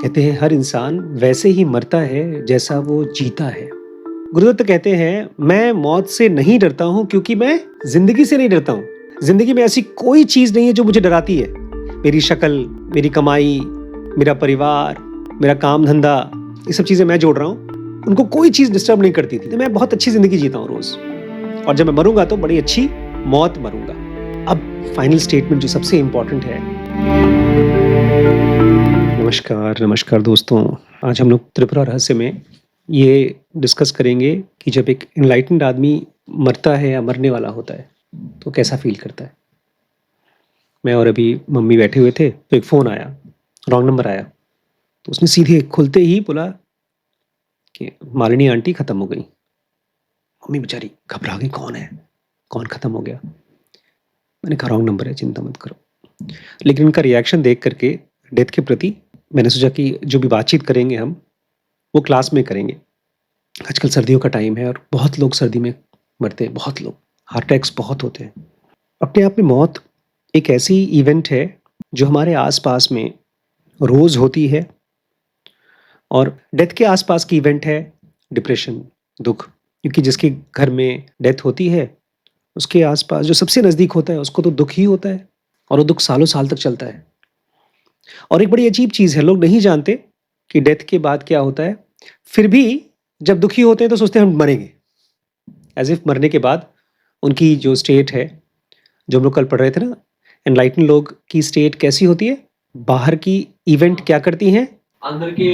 कहते हैं हर इंसान वैसे ही मरता है जैसा वो जीता है। गुरुदत्त कहते हैं मैं मौत से नहीं डरता हूँ क्योंकि मैं जिंदगी से नहीं डरता हूँ। जिंदगी में ऐसी कोई चीज नहीं है जो मुझे डराती है। मेरी शक्ल, मेरी कमाई, मेरा परिवार, मेरा काम धंधा, ये सब चीजें मैं जोड़ रहा हूँ, उनको कोई चीज डिस्टर्ब नहीं करती थी। तो मैं बहुत अच्छी जिंदगी जीता हूँ रोज, और जब मैं मरूंगा तो बड़ी अच्छी मौत मरूंगा। अब फाइनल स्टेटमेंट जो सबसे इंपॉर्टेंट है। नमस्कार नमस्कार दोस्तों, आज हम लोग त्रिपुरा रहस्य में ये डिस्कस करेंगे कि जब एक इनलाइटेंड आदमी मरता है या मरने वाला होता है तो कैसा फील करता है। मैं और अभी मम्मी बैठे हुए थे तो एक फ़ोन आया, रॉन्ग नंबर आया। तो उसने सीधे खुलते ही बोला कि मालिनी आंटी ख़त्म हो गई। मम्मी बेचारी घबरा गई, कौन है, कौन ख़त्म हो गया। मैंने कहा रॉन्ग नंबर है, चिंता मत करो। लेकिन उनका रिएक्शन देख करके डेथ के प्रति मैंने सोचा कि जो भी बातचीत करेंगे हम वो क्लास में करेंगे। आजकल सर्दियों का टाइम है और बहुत लोग सर्दी में मरते हैं, बहुत लोग, हार्ट अटैक्स बहुत होते हैं। अपने आप में मौत एक ऐसी इवेंट है जो हमारे आसपास में रोज होती है, और डेथ के आसपास की इवेंट है डिप्रेशन, दुख। क्योंकि जिसके घर में डेथ होती है उसके आसपास जो सबसे नज़दीक होता है उसको तो दुख ही होता है, और वो दुख सालों साल तक चलता है। और एक बड़ी अजीब चीज़ है, लोग नहीं जानते कि डेथ के बाद क्या होता है। फिर भी जब दुखी होते हैं तो सोचते हैं हम मरेंगे, एज इफ मरने के बाद उनकी जो स्टेट है, जो हम लोग कल पढ़ रहे थे ना, एनलाइटन लोग की स्टेट कैसी होती है। बाहर की इवेंट क्या करती हैं, अंदर के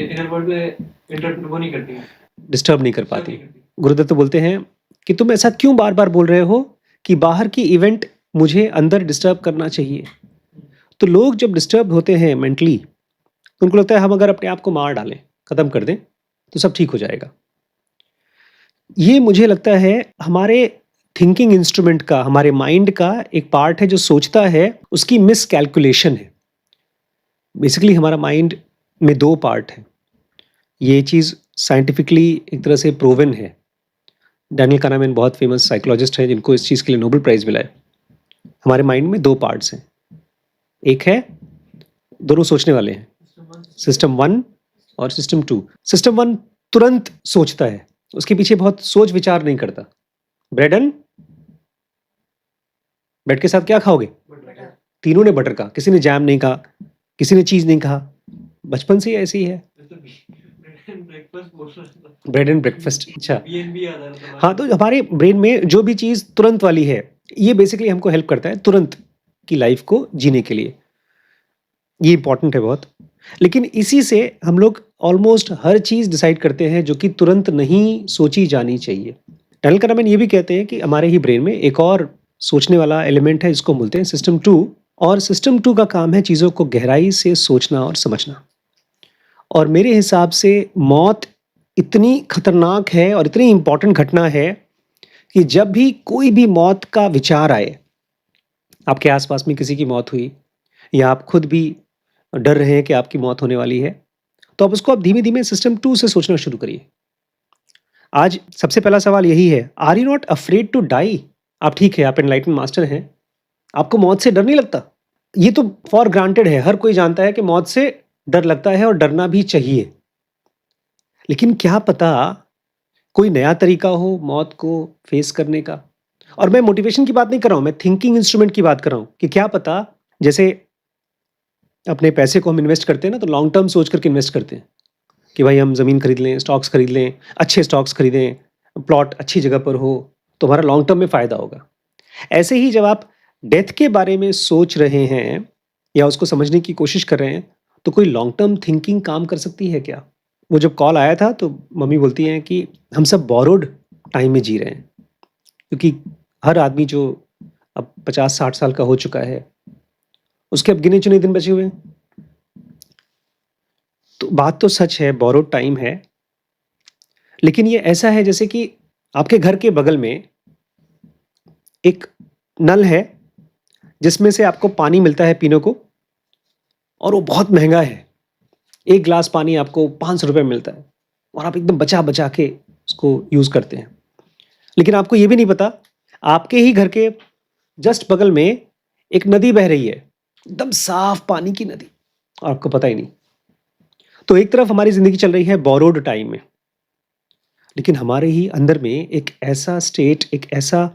इनर वर्ल्ड में इंटर वो नहीं करती है, डिस्टर्ब नहीं कर पाती। गुरुदत्त तो बोलते हैं कि तुम ऐसा क्यों बार बार बोल रहे हो कि बाहर की इवेंट मुझे अंदर डिस्टर्ब करना चाहिए। तो लोग जब डिस्टर्ब होते हैं मेंटली तो उनको लगता है हम अगर अपने आप को मार डालें, खत्म कर दें, तो सब ठीक हो जाएगा। ये मुझे लगता है हमारे थिंकिंग इंस्ट्रूमेंट का, हमारे माइंड का एक पार्ट है जो सोचता है, उसकी मिस कैलकुलेशन है। बेसिकली हमारा माइंड में दो पार्ट है। ये चीज़ साइंटिफिकली एक तरह से प्रूवन है। डैनियल kahneman बहुत फेमस साइकोलॉजिस्ट हैं जिनको इस चीज़ के लिए नोबेल प्राइज़ मिला है। हमारे माइंड में दो पार्ट्स हैं, एक है, दोनों सोचने वाले हैं, सिस्टम वन और सिस्टम टू। सिस्टम वन तुरंत सोचता है, उसके पीछे बहुत सोच विचार नहीं करता। ब्रेड ब्रेड के साथ क्या खाओगे, तीनों ने बटर कहा, किसी ने जैम नहीं कहा, किसी ने चीज़ नहीं कहा। बचपन से ही ऐसे ही है, ब्रेड एंड ब्रेकफास्ट। अच्छा, हाँ, तो हमारे ब्रेन में जो भी चीज़ तुरंत वाली है ये बेसिकली हमको हेल्प करता है तुरंत की लाइफ को जीने के लिए। ये इंपॉर्टेंट है बहुत। लेकिन इसी से हम लोग ऑलमोस्ट हर चीज़ डिसाइड करते हैं जो कि तुरंत नहीं सोची जानी चाहिए। डैनियल kahneman ये भी कहते हैं कि हमारे ही ब्रेन में एक और सोचने वाला एलिमेंट है जिसको बोलते हैं सिस्टम टू, और सिस्टम टू का काम है चीज़ों को गहराई से सोचना और समझना। और मेरे हिसाब से मौत इतनी खतरनाक है और इतनी इंपॉर्टेंट घटना है कि जब भी कोई भी मौत का विचार आए, आपके आसपास में किसी की मौत हुई या आप खुद भी डर रहे हैं कि आपकी मौत होने वाली है, तो आप उसको आप धीमे धीमे सिस्टम टू से सोचना शुरू करिए। आज सबसे पहला सवाल यही है, are you not afraid to die. आप ठीक है, आप एनलाइटन मास्टर हैं, आपको मौत से डर नहीं लगता। ये तो फॉर ग्रांटेड है, हर कोई जानता है कि मौत से डर लगता है और डरना भी चाहिए। लेकिन क्या पता कोई नया तरीका हो मौत को फेस करने का। और मैं मोटिवेशन की बात नहीं कर रहा हूं, मैं थिंकिंग इंस्ट्रूमेंट की बात कर रहा हूं कि क्या पता, जैसे अपने पैसे को हम इन्वेस्ट करते हैं ना, तो लॉन्ग टर्म सोच करके इन्वेस्ट करते हैं कि भाई हम ज़मीन खरीद लें, स्टॉक्स खरीद लें, अच्छे स्टॉक्स खरीदें, प्लॉट अच्छी जगह पर हो तो हमारा लॉन्ग टर्म में फ़ायदा होगा। ऐसे ही जब आप डेथ के बारे में सोच रहे हैं या उसको समझने की कोशिश कर रहे हैं, तो कोई लॉन्ग टर्म थिंकिंग काम कर सकती है क्या। वो जब कॉल आया था तो मम्मी बोलती हैं कि हम सब बोरोड टाइम में जी रहे हैं, क्योंकि हर आदमी जो अब 50-60 साल का हो चुका है उसके अब गिने चुने दिन बचे हुए हैं। तो बात तो सच है, बोरोड टाइम है। लेकिन ये ऐसा है जैसे कि आपके घर के बगल में एक नल है जिसमें से आपको पानी मिलता है पीने को, और वो बहुत महंगा है। एक ग्लास पानी आपको 500 रुपये में मिलता है और आप एकदम बचा बचा के उसको यूज़ करते हैं। लेकिन आपको ये भी नहीं पता आपके ही घर के जस्ट बगल में एक नदी बह रही है, एकदम साफ पानी की नदी, और आपको पता ही नहीं। तो एक तरफ हमारी ज़िंदगी चल रही है बोरोड टाइम में, लेकिन हमारे ही अंदर में एक ऐसा स्टेट, एक ऐसा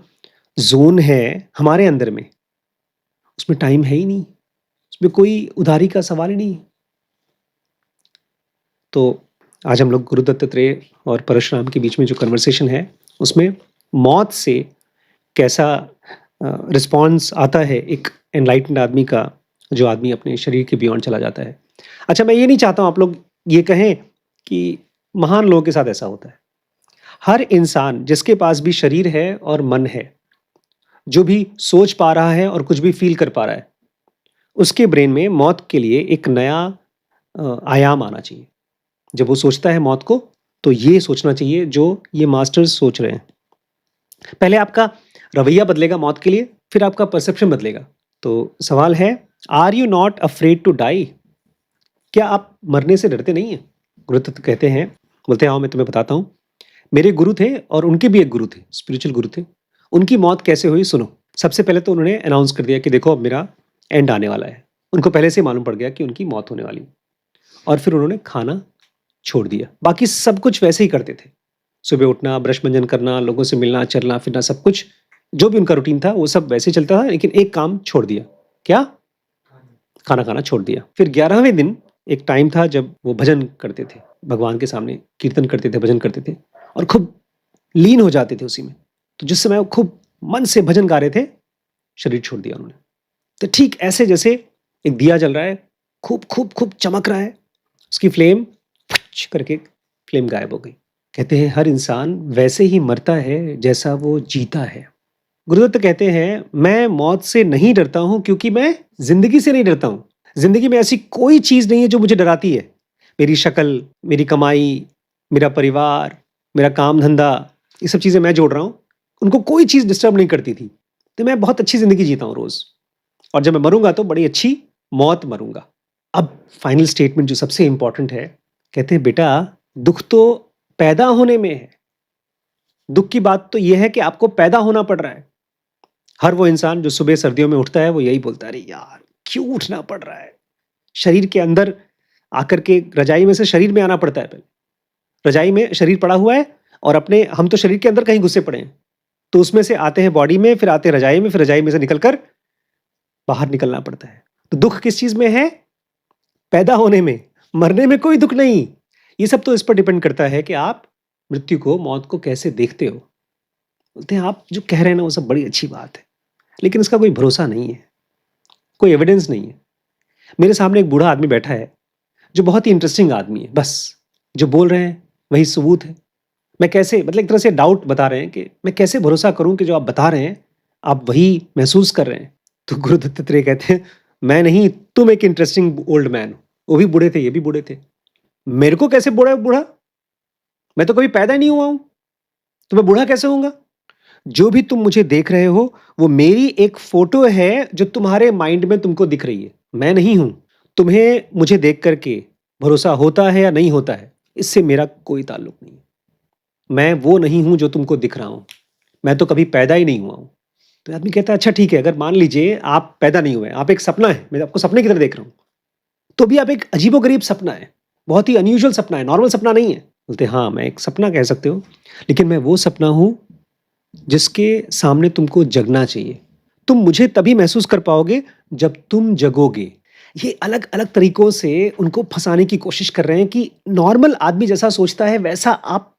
ज़ोन है हमारे अंदर में, उसमें टाइम है ही नहीं, उसमें कोई उधारी का सवाल ही नहीं है। तो आज हम लोग गुरु दत्तात्रेय और परशुराम के बीच में जो कन्वर्सेशन है, उसमें मौत से कैसा रिस्पॉन्स आता है एक एनलाइटेंड आदमी का, जो आदमी अपने शरीर के बियॉन्ड चला जाता है। अच्छा, मैं ये नहीं चाहता हूँ आप लोग ये कहें कि महान लोगों के साथ ऐसा होता है। हर इंसान जिसके पास भी शरीर है और मन है, जो भी सोच पा रहा है और कुछ भी फील कर पा रहा है, उसके ब्रेन में मौत के लिए एक नया आयाम आना चाहिए। जब वो सोचता है मौत को, तो ये सोचना चाहिए जो ये मास्टर्स सोच रहे हैं। पहले आपका रवैया बदलेगा मौत के लिए, फिर आपका परसेप्शन बदलेगा। तो सवाल है, are you not afraid to die? क्या आप मरने से डरते नहीं हैं? गुरु दत्त कहते हैं, बोलते हैं आओ मैं तुम्हें बताता हूँ। मेरे गुरु थे और उनके भी एक गुरु थे, स्पिरिचुअल गुरु थे। उनकी मौत कैसे हुई सुनो। सबसे पहले तो उन्होंने अनाउंस कर दिया कि देखो अब मेरा एंड आने वाला है। उनको पहले से मालूम पड़ गया कि उनकी मौत होने वाली है। और फिर उन्होंने खाना छोड़ दिया। बाकी सब कुछ वैसे ही करते थे। सुबह उठना, ब्रश मंजन करना, लोगों से मिलना, चलना फिरना, सब कुछ जो भी उनका रूटीन था वो सब वैसे ही चलता था, लेकिन एक काम छोड़ दिया। क्या? खाना खाना छोड़ दिया। फिर 11वें दिन एक टाइम था जब वो भजन करते थे, भगवान के सामने कीर्तन करते थे, भजन करते थे और खूब लीन हो जाते थे उसी में। तो जिस समय वो खूब मन से भजन गा रहे थे, शरीर छोड़ दिया उन्होंने। तो ठीक ऐसे जैसे एक दिया जल रहा है, खूब खूब खूब चमक रहा है, उसकी फ्लेम फच करके फ्लेम गायब हो गई। कहते हैं हर इंसान वैसे ही मरता है जैसा वो जीता है। गुरुदत्त कहते हैं मैं मौत से नहीं डरता हूं क्योंकि मैं जिंदगी से नहीं डरता हूं। जिंदगी में ऐसी कोई चीज नहीं है जो मुझे डराती है। मेरी शक्ल, मेरी कमाई, मेरा परिवार, मेरा काम धंधा, ये सब चीजें मैं जोड़ रहा हूं, उनको कोई चीज डिस्टर्ब नहीं करती थी। तो मैं बहुत अच्छी जिंदगी जीता हूं रोज, और जब मैं मरूंगा तो बड़ी अच्छी मौत मरूंगा। अब फाइनल स्टेटमेंट जो सबसे इंपॉर्टेंट है, कहते हैं बेटा दुख तो पैदा होने में है। दुख की बात तो यह है कि आपको पैदा होना पड़ रहा है। हर वो इंसान जो सुबह सर्दियों में उठता है वो यही बोलता है, अरे यार क्यों उठना पड़ रहा है। शरीर के अंदर आकर के रजाई में से शरीर में आना पड़ता है। पहले रजाई में शरीर पड़ा हुआ है और अपने हम तो शरीर के अंदर कहीं घुसे पड़े हैं, तो उसमें से आते हैं बॉडी में, फिर आते हैं रजाई में, फिर रजाई में से निकलकर बाहर निकलना पड़ता है। तो दुख किस चीज में है? पैदा होने में। मरने में कोई दुख नहीं। ये सब तो इस पर डिपेंड करता है कि आप मृत्यु को, मौत को कैसे देखते हो। बोलते हैं आप जो कह रहे हैं ना वो सब बड़ी अच्छी बात है, लेकिन इसका कोई भरोसा नहीं है, कोई एविडेंस नहीं है। मेरे सामने एक बूढ़ा आदमी बैठा है जो बहुत ही इंटरेस्टिंग आदमी है, बस जो बोल रहे हैं वही सबूत है। मैं कैसे, मतलब एक तरह से डाउट बता रहे हैं कि मैं कैसे भरोसा करूं कि जो आप बता रहे हैं आप वही महसूस कर रहे हैं। तो गुरु दत्तात्रेय कहते हैं मैं नहीं, तुम एक इंटरेस्टिंग ओल्ड मैन हो। वो भी बूढ़े थे, ये भी बूढ़े थे। मेरे को कैसे बूढ़ा बूढ़ा? मैं तो कभी पैदा नहीं हुआ हूं, तो मैं बूढ़ा कैसे होऊंगा? जो भी तुम मुझे देख रहे हो वो मेरी एक फोटो है जो तुम्हारे माइंड में तुमको दिख रही है, मैं नहीं हूं। तुम्हें मुझे देख करके भरोसा होता है या नहीं होता है, इससे मेरा कोई ताल्लुक नहीं है। मैं वो नहीं हूं जो तुमको दिख रहा हूं, मैं तो कभी पैदा ही नहीं हुआ हूं। तो आदमी कहता है अच्छा ठीक है, अगर मान लीजिए आप पैदा नहीं हुए, आप एक सपना है, मैं आपको सपने की तरह देख रहा हूं, तो भी आप एक अजीबोगरीब सपना है, बहुत ही अनयूजुअल सपना है, नॉर्मल सपना नहीं है। बोलते हाँ मैं एक सपना कह सकते हो, लेकिन मैं वो सपना हूं जिसके सामने तुमको जगना चाहिए। तुम मुझे तभी महसूस कर पाओगे जब तुम जगोगे। ये अलग अलग तरीकों से उनको फंसाने की कोशिश कर रहे हैं कि नॉर्मल आदमी जैसा सोचता है वैसा आप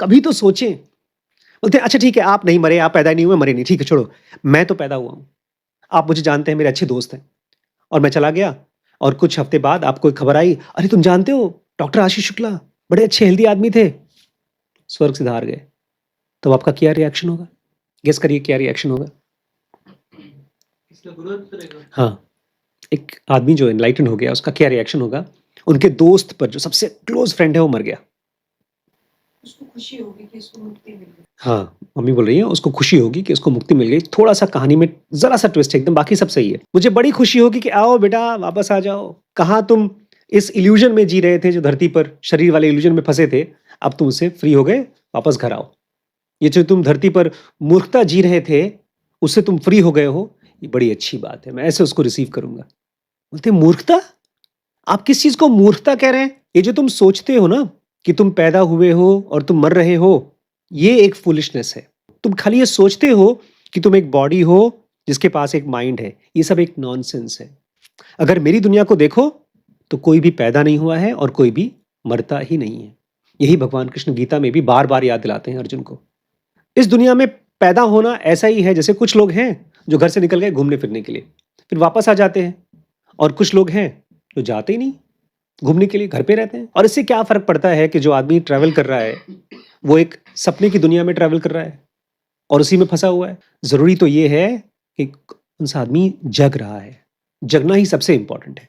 कभी तो सोचें। बोलते हैं अच्छा ठीक है, आप नहीं मरे, आप पैदा नहीं हुए, मरे नहीं, ठीक है छोड़ो, मैं तो पैदा हुआ हूं, आप मुझे जानते हैं, मेरे अच्छे दोस्त हैं। और मैं चला गया और कुछ हफ्ते बाद आपको एक खबर आई, अरे तुम जानते हो डॉक्टर आशीष शुक्ला बड़े अच्छे हेल्दी आदमी थे, स्वर्ग सिधार गए। तो आपका क्या रिएक्शन होगा? गेस करिए क्या रिएक्शन होगा? इसका ग्रोथ करेगा। हाँ, एक आदमी जो एनलाइटन हो गया उसका क्या रिएक्शन होगा? उनके दोस्त पर, जो सबसे क्लोज फ्रेंड है, वो मर गया। उसको खुशी होगी कि उसको मुक्ति मिल गई। हाँ, मम्मी बोल रही है उसको खुशी होगी कि उसको मुक्ति मिल गई। थोड़ा सा कहानी में जरा सा ट्विस्ट है, एकदम बाकी सब सही है। मुझे बड़ी खुशी होगी कि आओ बेटा वापस आ जाओ। कहाँ तुम इस इल्यूजन में जी रहे थे, जो धरती पर शरीर वाले इल्यूजन में फंसे थे, अब तुम उससे फ्री हो गए, वापस घर आओ। ये जो तुम धरती पर मूर्खता जी रहे थे, उससे तुम फ्री हो गए हो, ये बड़ी अच्छी बात है, मैं ऐसे उसको रिसीव करूंगा। बोलते मूर्खता? आप किस चीज को मूर्खता कह रहे हैं? ये जो तुम सोचते हो ना कि तुम पैदा हुए हो और तुम मर रहे हो, ये एक फूलिशनेस है। तुम खाली ये सोचते हो कि तुम एक बॉडी हो जिसके पास एक माइंड है। ये सब एक नॉनसेंस है। अगर मेरी दुनिया को देखो तो कोई भी पैदा नहीं हुआ है और कोई भी मरता ही नहीं है। यही भगवान कृष्ण गीता में भी बार-बार याद दिलाते हैं अर्जुन को। इस दुनिया में पैदा होना ऐसा ही है जैसे कुछ लोग हैं जो घर से निकल गए घूमने फिरने के लिए, फिर वापस आ जाते हैं, और कुछ लोग हैं जो जाते ही नहीं घूमने के लिए, घर पे रहते हैं। और इससे क्या फ़र्क पड़ता है कि जो आदमी ट्रैवल कर रहा है, वो एक सपने की दुनिया में ट्रैवल कर रहा है और उसी में फँसा हुआ है। ज़रूरी तो ये है कि कौन-सा आदमी जग रहा है। जगना ही सबसे इम्पोर्टेंट है।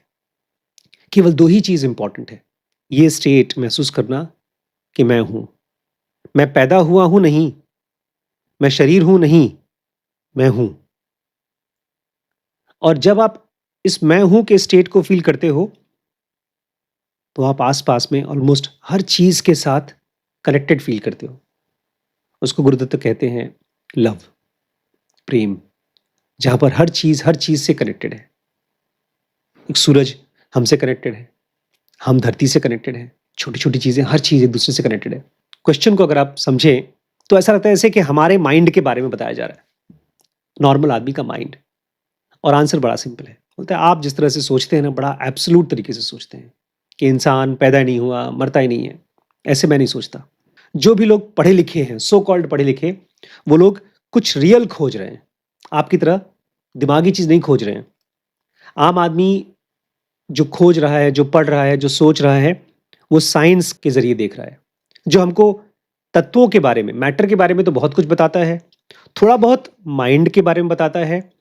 केवल 2 ही चीज़ इम्पोर्टेंट है। ये स्टेट महसूस करना कि मैं हूँ। मैं पैदा हुआ हूँ नहीं, मैं शरीर हूँ नहीं, मैं हूँ। और जब आप इस मैं हूँ के स्टेट को फ़ील करते हो, तो आप आस-पास में ऑलमोस्ट हर चीज़ के साथ कनेक्टेड फ़ील करते हो। उसको गुरुदत्त कहते हैं लव, प्रेम, जहाँ पर हर चीज़ से कनेक्टेड है। एक सूरज हमसे कनेक्टेड है, हम धरती से कनेक्टेड हैं, छोटी-छोटी चीज़ें, हर चीज़ एक-दूसरे से कनेक्टेड है। क्वेश्चन को अगर आप समझें, तो ऐसा लगता है जैसे कि हमारे माइंड के बारे में बताया जा रहा है, नॉर्मल आदमी का माइंड। और आंसर बड़ा सिंपल है। बोलते हैं आप जिस तरह से सोचते हैं ना, बड़ा एब्सोल्यूट तरीके से सोचते हैं कि इंसान पैदा ही नहीं हुआ, मरता ही नहीं है। ऐसे मैं नहीं सोचता। जो भी लोग पढ़े लिखे हैं, सो कॉल्ड पढ़े लिखे, वो लोग कुछ रियल खोज रहे हैं। आपकी तरह दिमागी चीज़ नहीं खोज रहे हैं। आम आदमी जो खोज रहा है, जो पढ़ रहा है, जो सोच रहा है, वो साइंस के ज़रिए देख रहा है। जो हमको तत्वों के बारे में, मैटर के बारे में तो बहुत कुछ बताता है, थोड़ा बहुत माइंड के बारे में बताता है,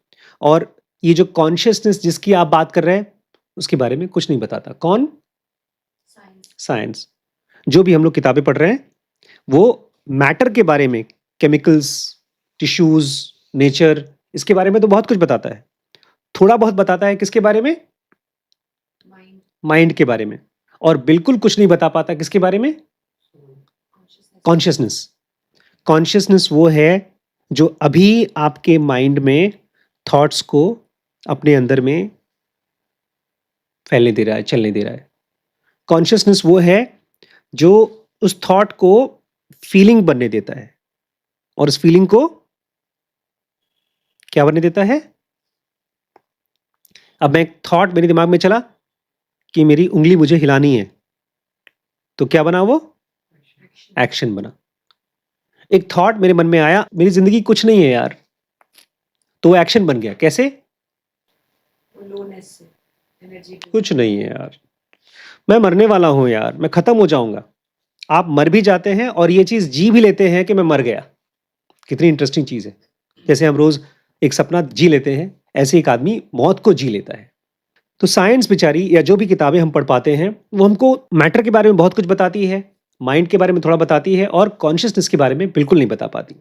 और ये जो कॉन्शियसनेस जिसकी आप बात कर रहे हैं, उसके बारे में कुछ नहीं बताता। कौन? साइंस। साइंस। जो भी हम लोग किताबें पढ़ रहे हैं, वो मैटर के बारे में, केमिकल्स, टिश्यूज़, नेचर, इसके बारे में तो बहुत कुछ बताता है। थोड़ा बहुत बताता है किसके बारे में? माइंड, माइंड के बारे में। और बिल्कुल कुछ नहीं बता पाता किसके बारे में? कॉन्शियसनेस। कॉन्शियसनेस। कॉन्शियसनेस वो है जो अभी आपके माइंड में थॉट्स को अपने अंदर में फैलने दे रहा है, चलने दे रहा है। कॉन्शियसनेस वो है जो उस थॉट को फीलिंग बनने देता है, और उस फीलिंग को क्या बनने देता है? अब मैं एक थॉट मेरे दिमाग में चला कि मेरी उंगली मुझे हिलानी है, तो क्या बना वो? एक्शन। एक्शन बना। एक थॉट मेरे मन में आया, मेरी ज़िंदगी कुछ नहीं है यार, तो वो एक्शन बन गया। कैसे? लोनेस से एनर्जी कुछ नहीं है यार, मैं मरने वाला हूँ यार, मैं खत्म हो जाऊंगा। आप मर भी जाते हैं और ये चीज़ जी भी लेते हैं कि मैं मर गया। कितनी इंटरेस्टिंग चीज़ है। जैसे हम रोज़ एक सपना जी लेते हैं, ऐसे एक आदमी मौत को जी लेता है। तो साइंस बेचारी, या जो भी किताबें हम पढ़ पाते हैं, वो हमको मैटर के बारे में बहुत कुछ बताती है, माइंड के बारे में थोड़ा बताती है, और कॉन्शियसनेस के बारे में बिल्कुल नहीं बता पाती।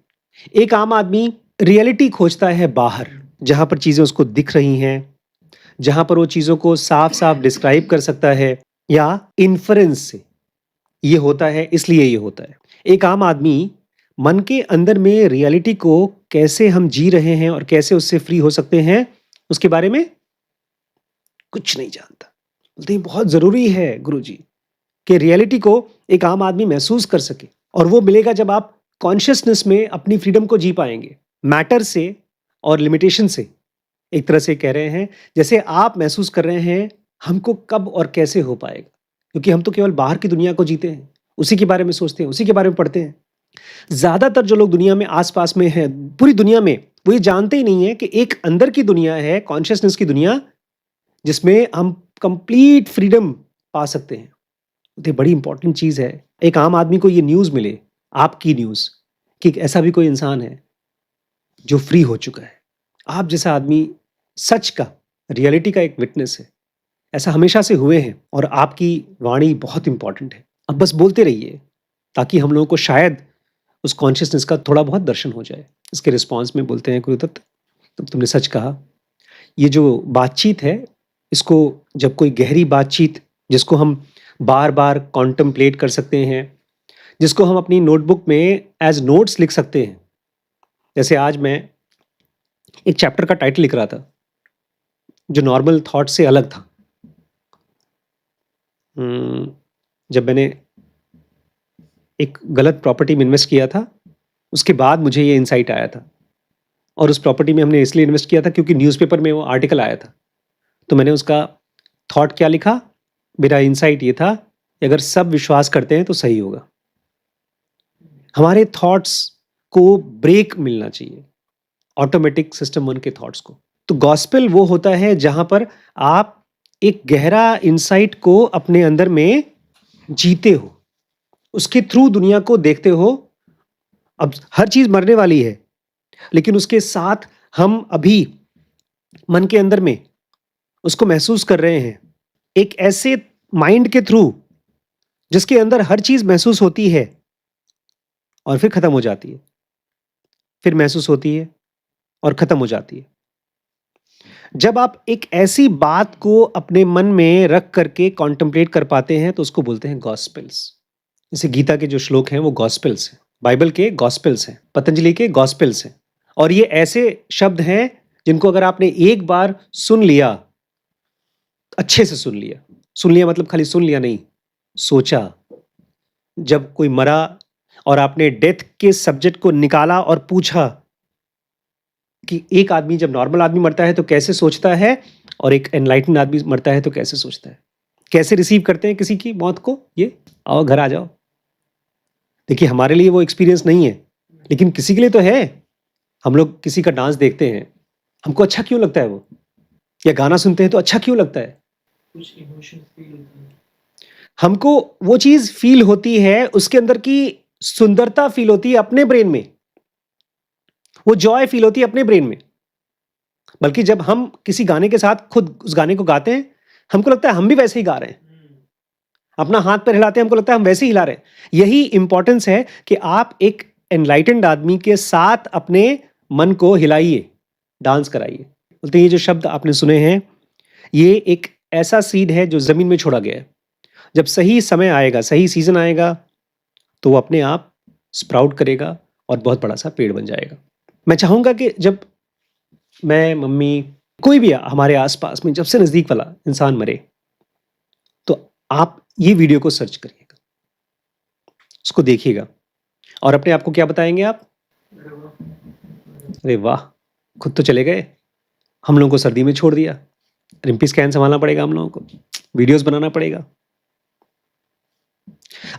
एक आम आदमी रियलिटी खोजता है बाहर, जहाँ पर चीज़ें उसको दिख रही हैं, जहाँ पर वो चीज़ों को साफ-साफ डिस्क्राइब कर सकता है, या इन्फरेंस से ये होता है इसलिए ये होता है। एक आम आदमी मन के अंदर में रियलिटी को कैसे हम जी रहे हैं और कैसे उससे फ्री हो सकते हैं, उसके बारे में कुछ नहीं जानता। बोलते हैं बहुत ज़रूरी है गुरुजी कि रियलिटी को एक आम आदमी महसूस कर सके, और वो मिलेगा जब आप कॉन्शियसनेस में अपनी फ्रीडम को जी पाएँगे। मैटर से और लिमिटेशन से, एक तरह से कह रहे हैं, जैसे आप महसूस कर रहे हैं, हमको कब और कैसे हो पाएगा? क्योंकि हम तो केवल बाहर की दुनिया को जीते हैं, उसी के बारे में सोचते हैं, उसी के बारे में पढ़ते हैं। ज़्यादातर जो लोग दुनिया में आस-पास में हैं, पूरी दुनिया में, वो ये जानते ही नहीं है कि एक अंदर की दुनिया है, कॉन्शियसनेस की दुनिया, जिसमें हम कंप्लीट फ्रीडम पा सकते हैं। तो ये बड़ी इंपॉर्टेंट चीज़ है। एक आम आदमी को ये न्यूज़ मिले, आपकी न्यूज़, कि एक ऐसा भी कोई इंसान है जो फ्री हो चुका है। आप जैसा आदमी सच का, रियलिटी का एक विटनेस है। ऐसा हमेशा से हुए हैं, और आपकी वाणी बहुत इंपॉर्टेंट है। अब बस बोलते रहिए, ताकि हम लोगों को शायद उस कॉन्शियसनेस का थोड़ा बहुत दर्शन हो जाए। इसके रिस्पॉन्स में बोलते हैं, गुरुदत्त, तुमने सच कहा। ये जो बातचीत है, इसको जब कोई गहरी बातचीत, जिसको हम बार-बार कॉन्टेम्पलेट कर सकते हैं, जिसको हम अपनी नोटबुक में एज़ नोट्स लिख सकते हैं। जैसे आज मैं एक चैप्टर का टाइटल लिख रहा था, जो नॉर्मल थॉट से अलग था। जब मैंने एक गलत प्रॉपर्टी में इन्वेस्ट किया था, उसके बाद मुझे ये इनसाइट आया था। और उस प्रॉपर्टी में हमने इसलिए इन्वेस्ट किया था क्योंकि न्यूज़पेपर में वो आर्टिकल आया था। तो मैंने उसका थॉट क्या लिखा, मेरा इनसाइट ये था कि अगर सब विश्वास करते हैं तो सही होगा। हमारे थॉट्स को ब्रेक मिलना चाहिए, ऑटोमेटिक सिस्टम 1 के थॉट्स को। तो गॉस्पेल वो होता है जहाँ पर आप एक गहरा इनसाइट को अपने अंदर में जीते हो, उसके थ्रू दुनिया को देखते हो। अब हर चीज़ मरने वाली है, लेकिन उसके साथ हम अभी मन के अंदर में उसको महसूस कर रहे हैं, एक ऐसे माइंड के थ्रू जिसके अंदर हर चीज़ महसूस होती है और फिर खत्म हो जाती है, फिर महसूस होती है और खत्म हो जाती है। जब आप एक ऐसी बात को अपने मन में रख करके कॉन्टेम्पलेट कर पाते हैं तो उसको बोलते हैं गॉस्पेल्स। जैसे गीता के जो श्लोक हैं वो गॉस्पेल्स हैं, बाइबल के गॉस्पेल्स हैं, पतंजलि के गॉस्पेल्स हैं। और ये ऐसे शब्द हैं जिनको अगर आपने एक बार सुन लिया, अच्छे से सुन लिया मतलब खाली सुन लिया नहीं, सोचा। जब कोई मरा और आपने डेथ के सब्जेक्ट को निकाला और पूछा कि एक आदमी जब नॉर्मल आदमी मरता है तो कैसे सोचता है और एक एनलाइटन आदमी मरता है तो कैसे सोचता है, कैसे रिसीव करते हैं किसी की मौत को। ये आओ घर आ जाओ। देखिए हमारे लिए वो एक्सपीरियंस नहीं है, लेकिन किसी के लिए तो है। हम लोग किसी का डांस देखते हैं, हमको अच्छा क्यों लगता है वो, या गाना सुनते हैं तो अच्छा क्यों लगता है, कुछ इमोशन फील होता है। हमको वो चीज फील होती है, उसके अंदर की सुंदरता फील होती है अपने ब्रेन में, वो जॉय फील होती है अपने ब्रेन में। बल्कि जब हम किसी गाने के साथ खुद उस गाने को गाते हैं, हमको लगता है हम भी वैसे ही गा रहे हैं। अपना हाथ पैर हिलाते हैं, हमको लगता है हम वैसे ही हिला रहे हैं। यही इंपॉर्टेंस है कि आप एक एनलाइटेंड आदमी के साथ अपने मन को हिलाइए, डांस कराइए। बोलते हैं ये जो शब्द आपने सुने हैं, ये एक ऐसा सीड है जो जमीन में छोड़ा गया है। जब सही समय आएगा, सही सीजन आएगा, तो वो अपने आप स्प्राउट करेगा और बहुत बड़ा सा पेड़ बन जाएगा। मैं चाहूँगा कि जब मैं, मम्मी, कोई भी हमारे आसपास में जब से नज़दीक वाला इंसान मरे, तो आप ये वीडियो को सर्च करिएगा, उसको देखिएगा और अपने आप को क्या बताएंगे आप, अरे वाह, खुद तो चले गए, हम लोगों को सर्दी में छोड़ दिया, रिम्पी स्कैन संभालना पड़ेगा, हम लोगों को वीडियोस बनाना पड़ेगा।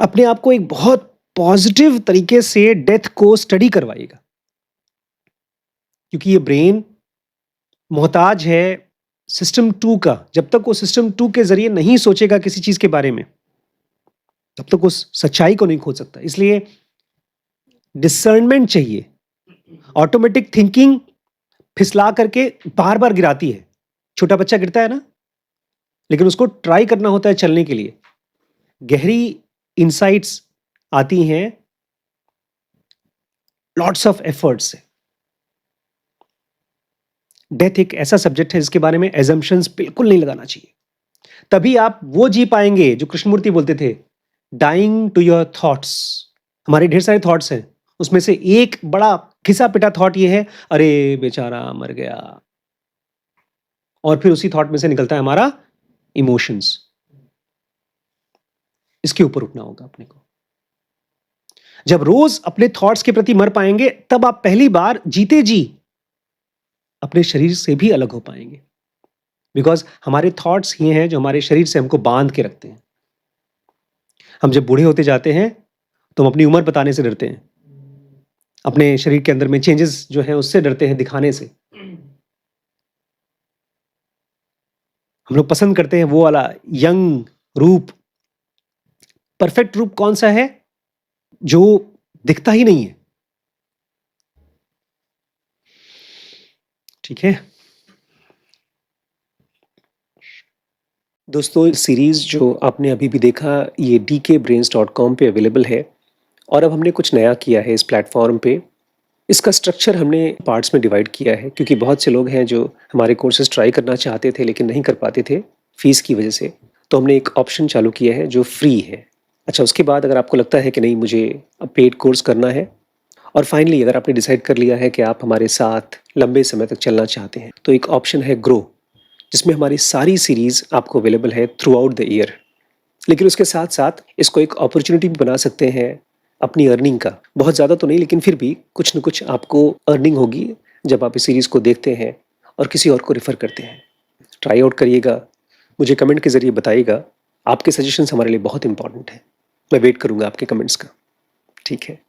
अपने आप को एक बहुत पॉजिटिव तरीके से डेथ को स्टडी करवाइएगा, क्योंकि ये ब्रेन मोहताज है सिस्टम 2 का। जब तक वो सिस्टम 2 के जरिए नहीं सोचेगा किसी चीज के बारे में, तब तक उस सच्चाई को नहीं खोज सकता। इसलिए डिसर्नमेंट चाहिए। ऑटोमेटिक थिंकिंग फिसला करके बार बार गिराती है। छोटा बच्चा गिरता है ना, लेकिन उसको ट्राई करना होता है चलने के लिए। गहरी इंसाइट्स आती हैं लॉट्स ऑफ एफर्ट से। डेथ एक ऐसा सब्जेक्ट है जिसके बारे में एजम्पशंस बिल्कुल नहीं लगाना चाहिए। तभी आप वो जी पाएंगे जो कृष्णमूर्ति बोलते थे, डाइंग टू योर थॉट्स। हमारे ढेर सारे थॉट्स हैं, उसमें से एक बड़ा घिसा पिटा थॉट ये है, अरे बेचारा मर गया। और फिर उसी थॉट में से निकलता है हमारा इमोशंस। इसके ऊपर उठना होगा अपने को। जब रोज अपने थॉट्स के प्रति मर पाएंगे, तब आप पहली बार जीते जी अपने शरीर से भी अलग हो पाएंगे। बिकॉज हमारे थॉट्स ये हैं जो हमारे शरीर से हमको बांध के रखते हैं। हम जब बूढ़े होते जाते हैं तो हम अपनी उम्र बताने से डरते हैं, अपने शरीर के अंदर में चेंजेस जो हैं उससे डरते हैं, दिखाने से। हम लोग पसंद करते हैं वो वाला यंग रूप। परफेक्ट रूप कौन सा है? जो दिखता ही नहीं है। ठीक है दोस्तों, सीरीज जो आपने अभी भी देखा ये dkbrains.com पे अवेलेबल है। और अब हमने कुछ नया किया है इस प्लेटफॉर्म पे। इसका स्ट्रक्चर हमने पार्ट्स में डिवाइड किया है, क्योंकि बहुत से लोग हैं जो हमारे कोर्सेज ट्राई करना चाहते थे लेकिन नहीं कर पाते थे फीस की वजह से। तो हमने एक ऑप्शन चालू किया है जो फ्री है। अच्छा, उसके बाद अगर आपको लगता है कि नहीं मुझे अब पेड कोर्स करना है, और फाइनली अगर आपने डिसाइड कर लिया है कि आप हमारे साथ लंबे समय तक चलना चाहते हैं, तो एक ऑप्शन है ग्रो, जिसमें हमारी सारी सीरीज़ आपको अवेलेबल है थ्रू आउट द ईयर। लेकिन उसके साथ-साथ इसको एक अपॉर्च्युनिटी भी बना सकते हैं अपनी अर्निंग का। बहुत ज़्यादा तो नहीं लेकिन फिर भी कुछ न कुछ आपको अर्निंग होगी जब आप इस सीरीज़ को देखते हैं और किसी और को रेफ़र करते हैं। ट्राई आउट करिएगा, मुझे कमेंट के ज़रिए बताइएगा। आपके सजेशंस हमारे लिए बहुत इम्पोर्टेंट हैं। मैं वेट करूँगा आपके कमेंट्स का। ठीक है।